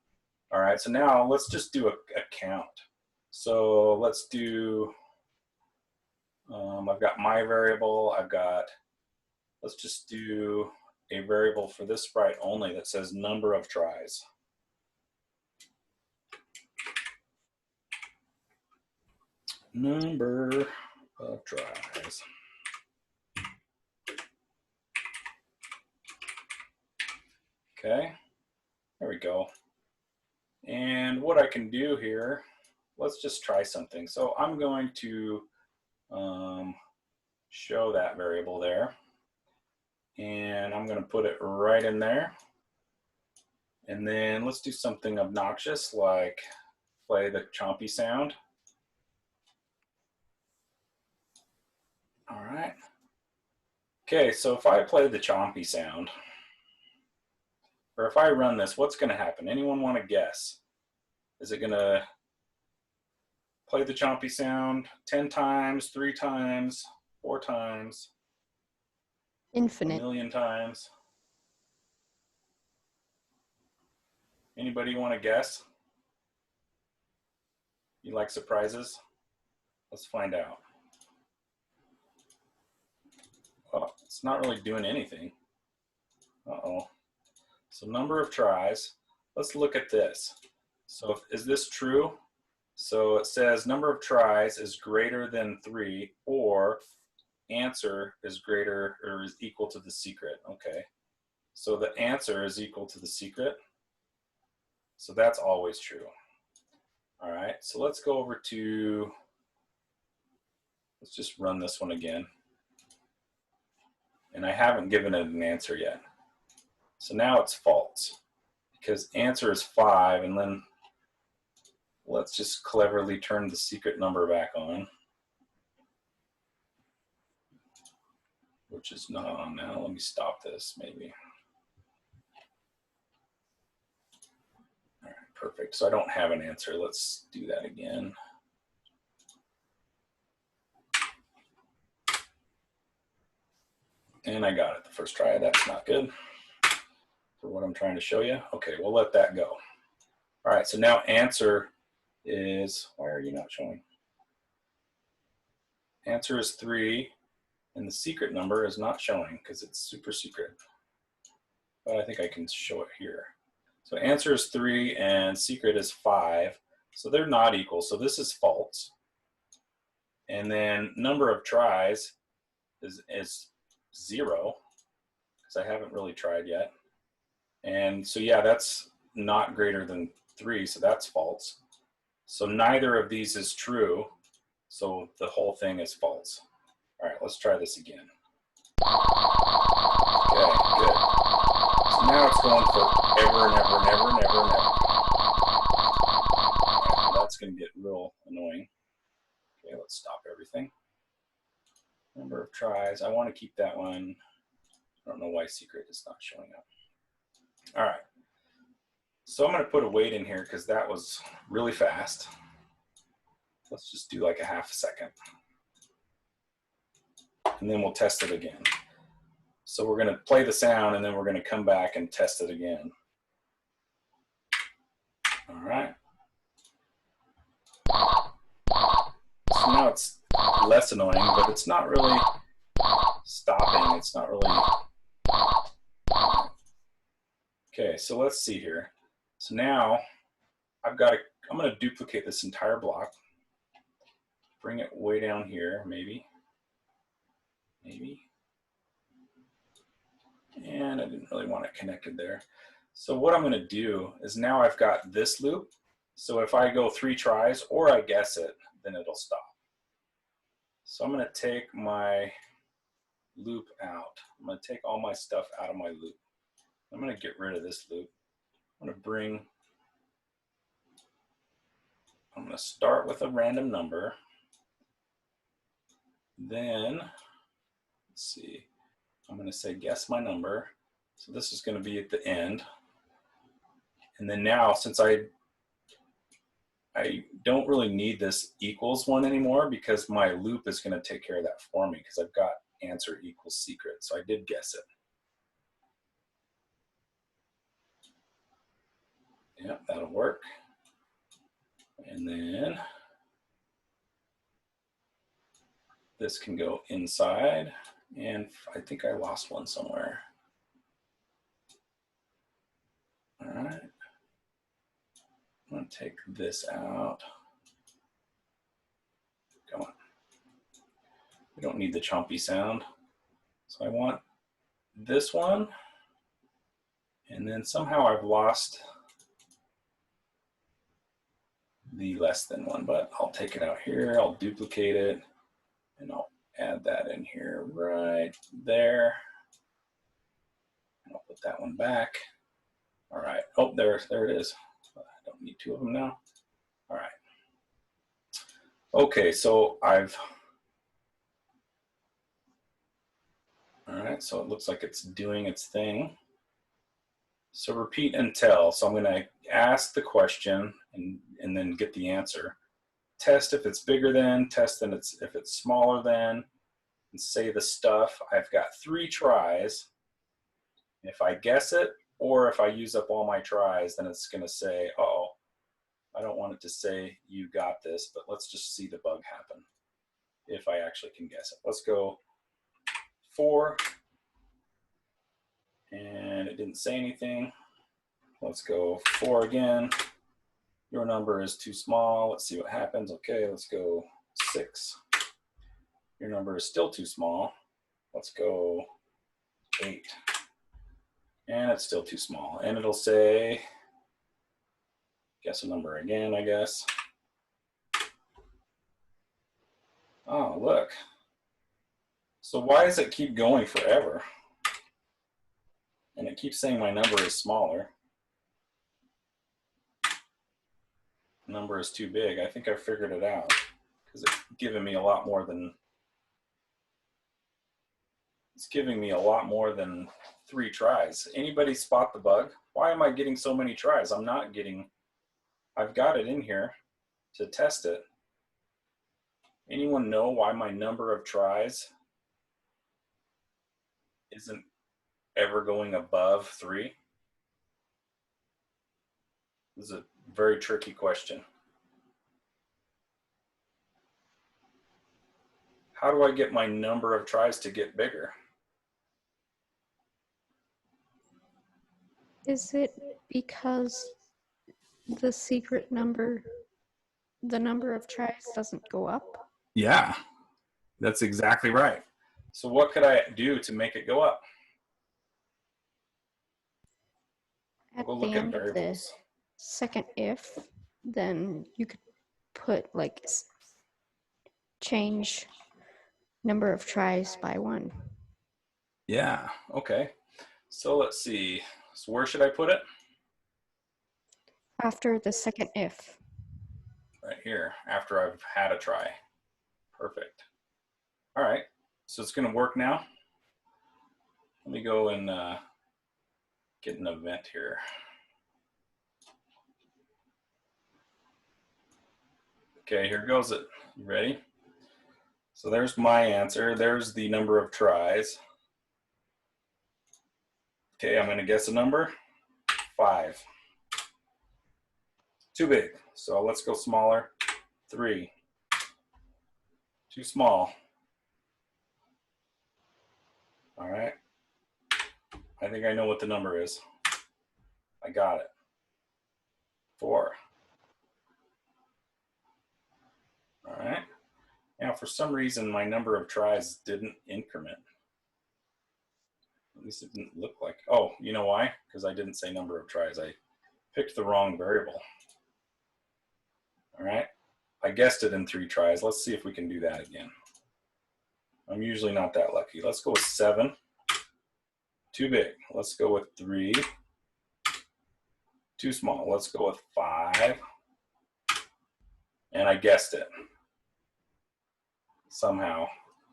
[SPEAKER 1] All right, so now let's just do a count. So let's do, I've got my variable, let's just do a variable for this sprite only that says number of tries. Number of tries. Okay, there we go. And what I can do here, let's just try something. So I'm going to show that variable there. And I'm going to put it right in there. And then let's do something obnoxious like play the chompy sound. All right. Okay, so if I play the chompy sound, or if I run this, what's going to happen? Anyone want to guess? Is it going to play the chompy sound 10 times, 3 times, 4 times, a
[SPEAKER 6] Infinite.
[SPEAKER 1] million times? Anybody want to guess? You like surprises? Let's find out. Well, it's not really doing anything. Uh-oh. So number of tries. Let's look at this. So is this true? So it says number of tries is greater than 3 or answer is greater or is equal to the secret. Okay. So the answer is equal to the secret. So that's always true. All right. So let's go over to, let's just run this one again. And I haven't given it an answer yet. So now it's false because answer is 5, and then let's just cleverly turn the secret number back on, which is not on now. Let me stop this maybe. All right, perfect. So I don't have an answer. Let's do that again. And I got it the first try. That's not good for what I'm trying to show you. Okay, we'll let that go. All right, so now answer is, why are you not showing? Answer is 3, and the secret number is not showing because it's super secret. But I think I can show it here. So answer is 3 and secret is 5. So they're not equal. So this is false. And then number of tries is 0 because I haven't really tried yet. And so yeah, that's not greater than 3, so that's false. So neither of these is true, so the whole thing is false. All right, let's try this again. Okay, good. So now it's going for ever and ever and ever and ever and ever. Right, that's going to get real annoying. Okay, let's stop everything. Number of tries. I want to keep that one. I don't know why secret is not showing up. All right. So I'm going to put a wait in here because that was really fast. Let's just do like a half a second. And then we'll test it again. So we're going to play the sound and then we're going to come back and test it again. All right. So now it's less annoying, but it's not really stopping. It's not really. Okay, so let's see here. So now I'm going to duplicate this entire block, bring it way down here, maybe. And I didn't really want it connected there. So what I'm going to do is now I've got this loop. So if I go 3 tries or I guess it, then it'll stop. So I'm going to take my loop out. I'm going to take all my stuff out of my loop. I'm going to get rid of this loop. I'm going to start with a random number. Then, let's see, I'm going to say guess my number. So this is going to be at the end. And then now, since I don't really need this equals one anymore because my loop is going to take care of that for me because I've got answer equals secret. So I did guess it. Yeah, that'll work. And then this can go inside, and I think I lost one somewhere. All right. I'm going to take this out. Come on. We don't need the chompy sound. So I want this one, and then somehow I've lost the less than one, but I'll take it out here, I'll duplicate it, and I'll add that in here right there. I'll put that one back. All right. Oh, there it is. I don't need two of them now. All right. Okay, so all right, so it looks like it's doing its thing. So repeat and tell. So I'm going to ask the question and then get the answer. Test if it's bigger than, test if it's smaller than, and say the stuff. I've got 3 tries. If I guess it, or if I use up all my tries, then it's going to say, uh-oh, I don't want it to say you got this, but let's just see the bug happen if I actually can guess it. Let's go 4, and it didn't say anything. Let's go 4 again. Your number is too small. Let's see what happens. Okay, let's go 6. Your number is still too small. Let's go 8. And it's still too small. And it'll say, guess a number again, I guess. Oh, look. So why does it keep going forever? And it keeps saying my number is smaller. Number is too big. I think I figured it out because it's giving me a lot more than 3 tries. Anybody spot the bug? Why am I getting so many tries? I'm not getting, I've got it in here to test it. Anyone know why my number of tries isn't ever going above 3? This is a very tricky question. How do I get my number of tries to get bigger?
[SPEAKER 6] Is it because the secret number, the number of tries doesn't go up?
[SPEAKER 1] Yeah, that's exactly right. So what could I do to make it go up?
[SPEAKER 6] At
[SPEAKER 1] We'll
[SPEAKER 6] the
[SPEAKER 1] look at
[SPEAKER 6] end of the
[SPEAKER 1] variables.
[SPEAKER 6] second if, then you could put like change number of tries by 1.
[SPEAKER 1] Yeah, okay. So let's see. So where should I put it?
[SPEAKER 6] After the second if.
[SPEAKER 1] Right here, after I've had a try. Perfect. All right, so it's gonna work now. Let me go and get an event here. Okay, here goes it. You ready? So there's my answer. There's the number of tries. Okay, I'm gonna guess a number. 5. Too big. So let's go smaller. 3. Too small. All right. I think I know what the number is. I got it. 4. All right. Now, for some reason, my number of tries didn't increment. At least it didn't look like. Oh, you know why? Because I didn't say number of tries. I picked the wrong variable. All right. I guessed it in 3 tries. Let's see if we can do that again. I'm usually not that lucky. Let's go with 7. Too big. Let's go with 3. Too small. Let's go with 5. And I guessed it somehow.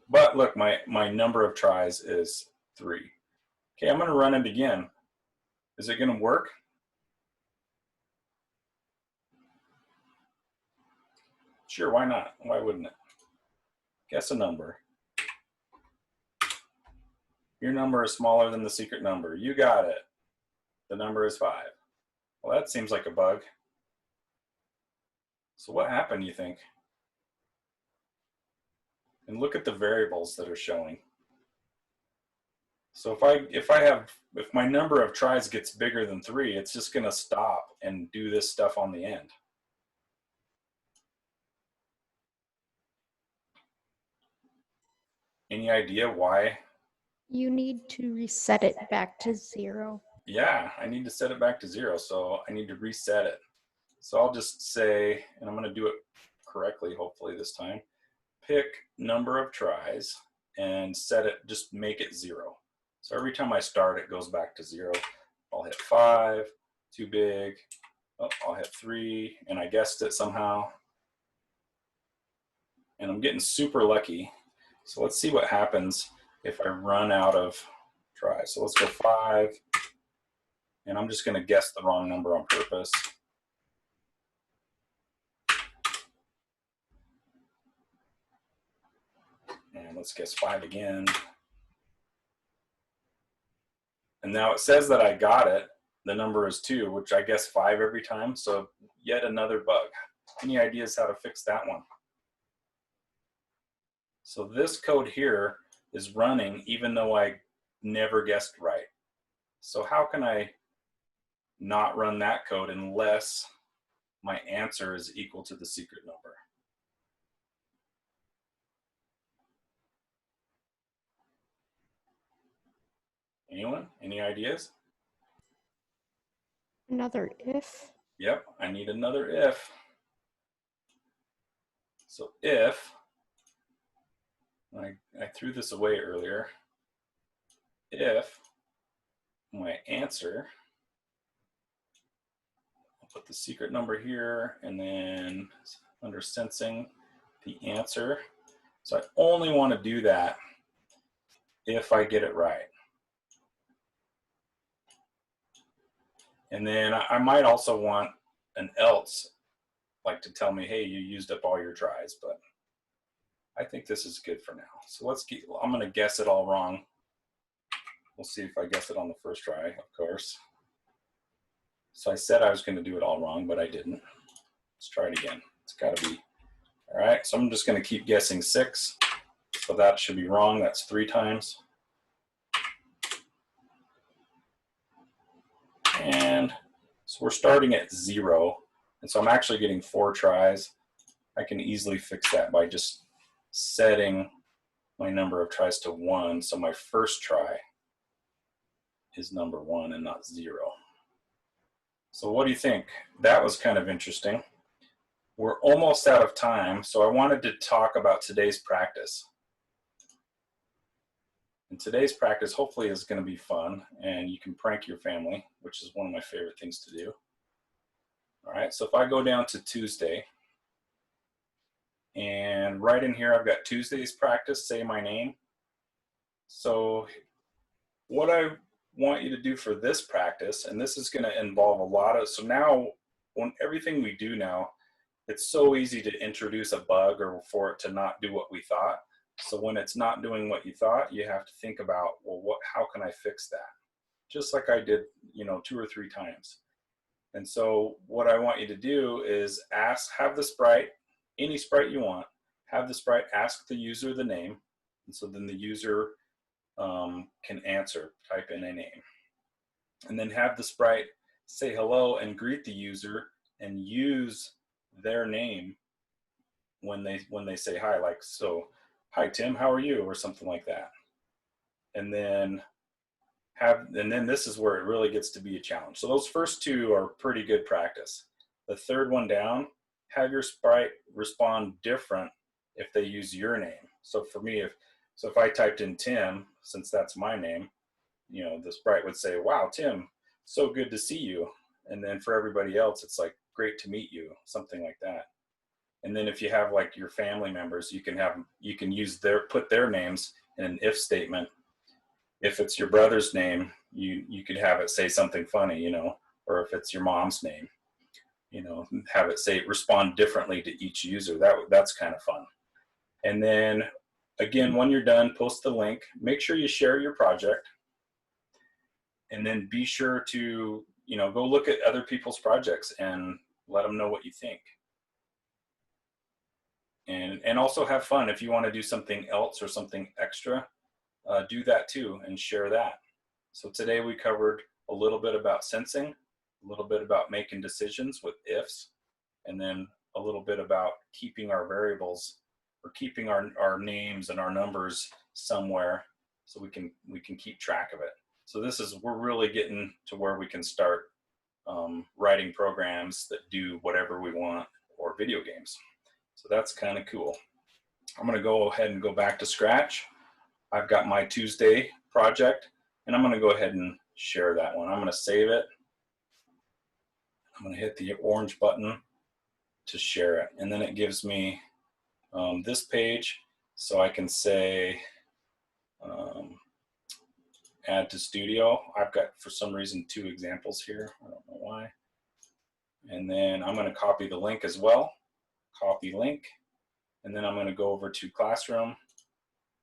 [SPEAKER 1] But look, my number of tries is 3. Okay, I'm going to run it again. Is it going to work? Sure, why not? Why wouldn't it? Guess a number. Your number is smaller than the secret number. You got it. The number is 5. Well, that seems like a bug. So what happened, you think? And look at the variables that are showing. So if my number of tries gets bigger than 3, it's just going to stop and do this stuff on the end. Any idea why?
[SPEAKER 6] You need to reset it back to 0.
[SPEAKER 1] Yeah, I need to set it back to 0, so I need to reset it. So I'll just say, and I'm going to do it correctly, hopefully this time, pick number of tries and set it, just make it 0. So every time I start, it goes back to 0. I'll hit 5, too big. Oh, I'll hit 3, and I guessed it somehow. And I'm getting super lucky. So let's see what happens if I run out of tries. So let's go 5, and I'm just going to guess the wrong number on purpose. And let's guess 5 again. And now it says that I got it. The number is 2, which I guess 5 every time. So yet another bug. Any ideas how to fix that one? So this code here is running even though I never guessed right. So how can I not run that code unless my answer is equal to the secret number? Anyone? Any ideas?
[SPEAKER 6] Another if.
[SPEAKER 1] Yep, I need another if. So if, I threw this away earlier, if my answer, I'll put the secret number here, and then under sensing, the answer. So I only want to do that if I get it right. And then I might also want an else, like to tell me, hey, you used up all your tries, but I think this is good for now. So let's keep, I'm going to guess it all wrong. We'll see if I guess it on the first try, of course. So I said I was going to do it all wrong, but I didn't. Let's try it again. It's got to be, all right. So I'm just going to keep guessing 6. So that should be wrong. That's 3 times. And so we're starting at 0. And so I'm actually getting 4 tries. I can easily fix that by just setting my number of tries to 1. So my first try is number 1 and not 0. So what do you think? That was kind of interesting. We're almost out of time, so I wanted to talk about today's practice. And today's practice hopefully is going to be fun, and you can prank your family, which is one of my favorite things to do. All right, so if I go down to Tuesday, and right in here I've got Tuesday's practice, say my name. So what I want you to do for this practice, and this is going to involve a lot of, so now when everything we do now, it's so easy to introduce a bug or for it to not do what we thought. So when it's not doing what you thought, you have to think about, well, how can I fix that? Just like I did, 2 or 3 times. And so what I want you to do is have the sprite, any sprite you want, have the sprite ask the user the name. And so then the user can answer, type in a name. And then have the sprite say hello and greet the user and use their name when they say hi, like, so, hi Tim, how are you? Or something like that. And then this is where it really gets to be a challenge. So those first 2 are pretty good practice. The third one down, have your sprite respond different if they use your name. So for me, if I typed in Tim, since that's my name, the sprite would say, wow, Tim, so good to see you. And then for everybody else, it's like, great to meet you, something like that. And then if you have like your family members, you can use put their names in an if statement. If it's your brother's name, you could have it say something funny, or if it's your mom's name, have it say respond differently to each user. That's kind of fun. And then again, when you're done, post the link. Make sure you share your project, and then be sure to go look at other people's projects and let them know what you think. And also have fun. If you want to do something else or something extra, do that too and share that. So today we covered a little bit about sensing, a little bit about making decisions with ifs, and then a little bit about keeping our variables or keeping our names and our numbers somewhere so we can keep track of it. So we're really getting to where we can start writing programs that do whatever we want, or video games. So that's kind of cool. I'm going to go ahead and go back to Scratch. I've got my Tuesday project, and I'm going to go ahead and share that one. I'm going to save it. I'm going to hit the orange button to share it, and then it gives me this page, so I can say add to Studio. I've got, for some reason, 2 examples here. I don't know why. And then I'm going to copy the link as well. Copy link. And then I'm going to go over to Classroom.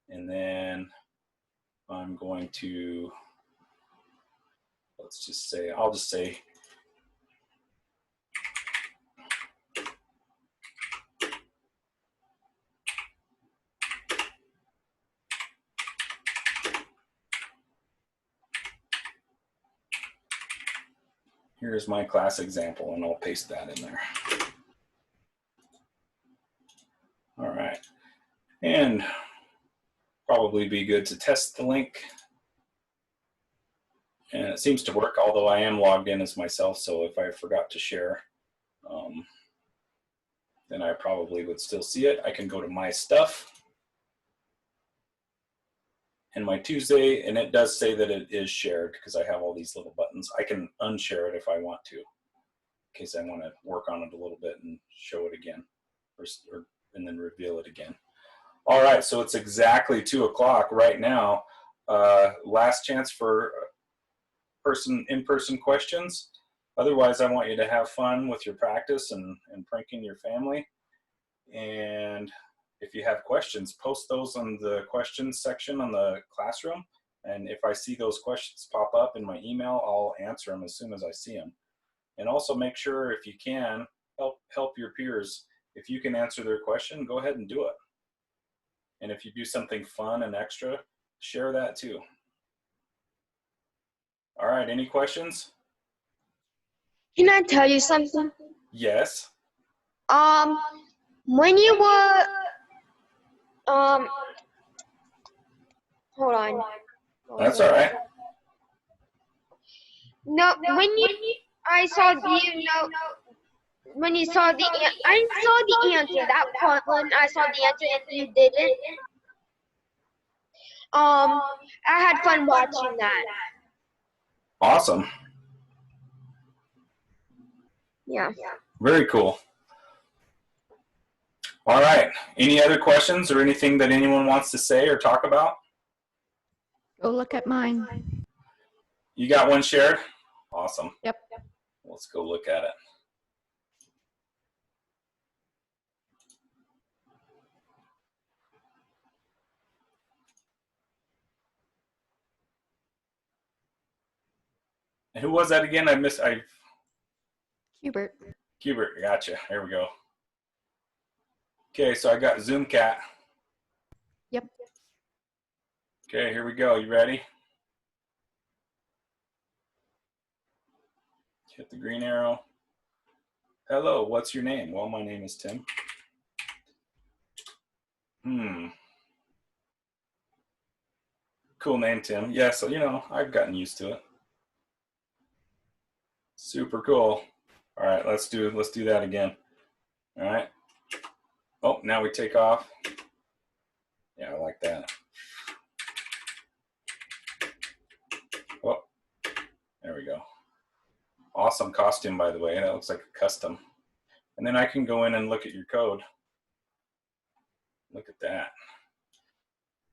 [SPEAKER 1] And then I'm going to, let's just say, I'll just say, here's my class example, and I'll paste that in there. All right. And probably be good to test the link. And it seems to work, although I am logged in as myself, so if I forgot to share, then I probably would still see it. I can go to My Stuff and my Tuesday, and it does say that it is shared because I have all these little buttons. I can unshare it if I want to, in case I want to work on it a little bit and show it again, and then reveal it again. All right, so it's exactly 2 o'clock right now. Last chance for in-person questions. Otherwise, I want you to have fun with your practice and pranking your family. And if you have questions, post those on the questions section on the Classroom. And if I see those questions pop up in my email, I'll answer them as soon as I see them. And also make sure, if you can, help your peers. If you can answer their question, go ahead and do it. And if you do something fun and extra, share that too. All right, any questions?
[SPEAKER 3] Can I tell you something?
[SPEAKER 1] Yes.
[SPEAKER 3] When you were, hold on.
[SPEAKER 1] That's all right.
[SPEAKER 3] No, I saw when you saw I saw the answer, that part when I saw the answer and you didn't. I had fun watching that.
[SPEAKER 1] Awesome.
[SPEAKER 3] Yeah.
[SPEAKER 1] Very cool. All right. Any other questions or anything that anyone wants to say or talk about?
[SPEAKER 6] Go look at mine.
[SPEAKER 1] You got one shared? Awesome.
[SPEAKER 6] Yep.
[SPEAKER 1] Let's go look at it. And who was that again?
[SPEAKER 6] Hubert.
[SPEAKER 1] Hubert, gotcha. Here we go. Okay, so I got ZoomCat.
[SPEAKER 6] Yep.
[SPEAKER 1] Okay, here we go. You ready? Hit the green arrow. Hello, what's your name? Well, my name is Tim. Cool name, Tim. Yeah, so, you know, I've gotten used to it. Super cool. All right, let's do that again. All right. Oh, now we take off. Yeah, I like that. Oh, there we go. Awesome costume, by the way. That looks like a custom. And then I can go in and look at your code. Look at that.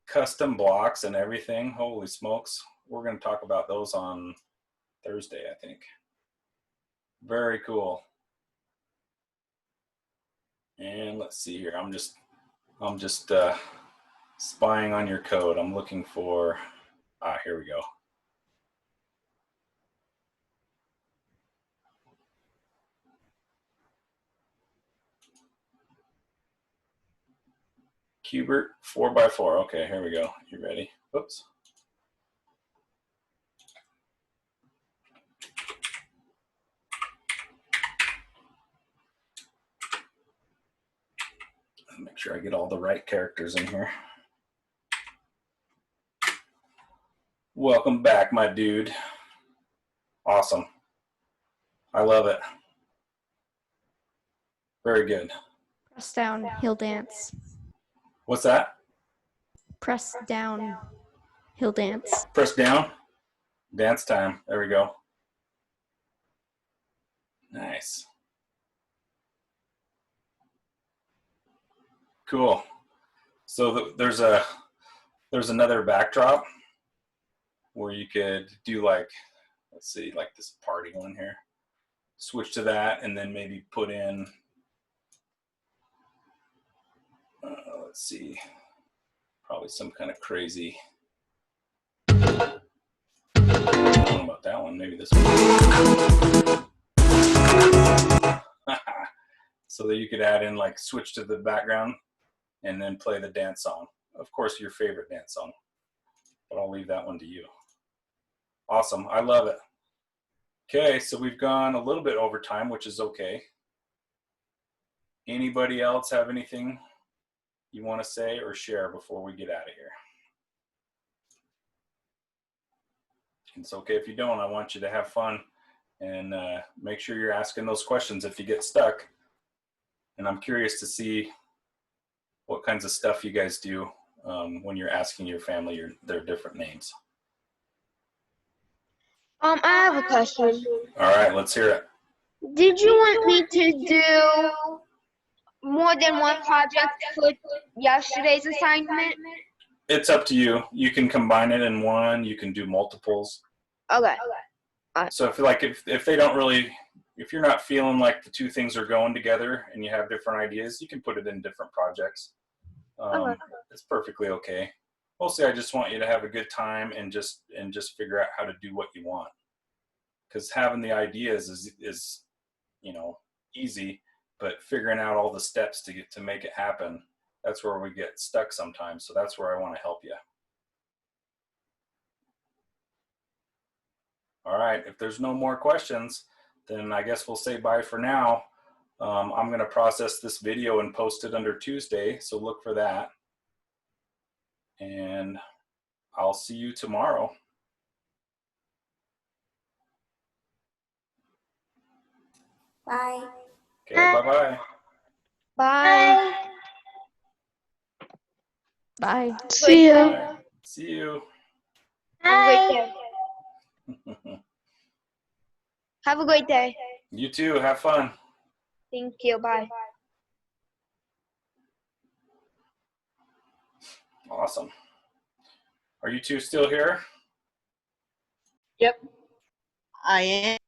[SPEAKER 1] Custom blocks and everything. Holy smokes. We're going to talk about those on Thursday, I think. Very cool. And let's see here. I'm just spying on your code. I'm looking for, here we go. Hubert 4x4. Okay, here we go. You ready? Oops. Make sure I get all the right characters in here. Welcome back, my dude. Awesome. I love it. Very good.
[SPEAKER 6] Press down, he'll dance.
[SPEAKER 1] What's that?
[SPEAKER 6] Press down. He'll dance.
[SPEAKER 1] Press down. Dance time. There we go. Nice. Cool. So there's another backdrop where you could do like, let's see, like this party one here. Switch to that and then maybe put in, let's see, probably some kind of crazy, I don't know about that one, maybe this one. So that you could add in like switch to the background and then play the dance song. Of course, your favorite dance song, but I'll leave that one to you. Awesome, I love it. Okay, so we've gone a little bit over time, which is okay. Anybody else have anything you want to say or share before we get out of here? It's okay if you don't. I want you to have fun and make sure you're asking those questions if you get stuck. And I'm curious to see what kinds of stuff you guys do when you're asking your family their different names.
[SPEAKER 3] I have a question.
[SPEAKER 1] All right, let's hear it.
[SPEAKER 3] Did you want me to do more than one project for yesterday's assignment?
[SPEAKER 1] It's up to you. You can combine it in one. You can do multiples.
[SPEAKER 3] Okay.
[SPEAKER 1] So if they don't really, if you're not feeling like the two things are going together and you have different ideas, you can put it in different projects. It's perfectly okay. Mostly, I just want you to have a good time and just figure out how to do what you want. Because having the ideas is easy, but figuring out all the steps to make it happen, that's where we get stuck sometimes. So that's where I want to help you. All right, if there's no more questions, then I guess we'll say bye for now. I'm going to process this video and post it under Tuesday, so look for that. And I'll see you tomorrow.
[SPEAKER 5] Bye.
[SPEAKER 1] Okay, bye-bye.
[SPEAKER 3] Bye.
[SPEAKER 6] Bye.
[SPEAKER 3] See you.
[SPEAKER 1] Bye. See you.
[SPEAKER 3] Have a great day. Have a great day.
[SPEAKER 1] You too, have fun.
[SPEAKER 3] Thank you. Bye.
[SPEAKER 1] Awesome. Are you two still here?
[SPEAKER 4] Yep. I am.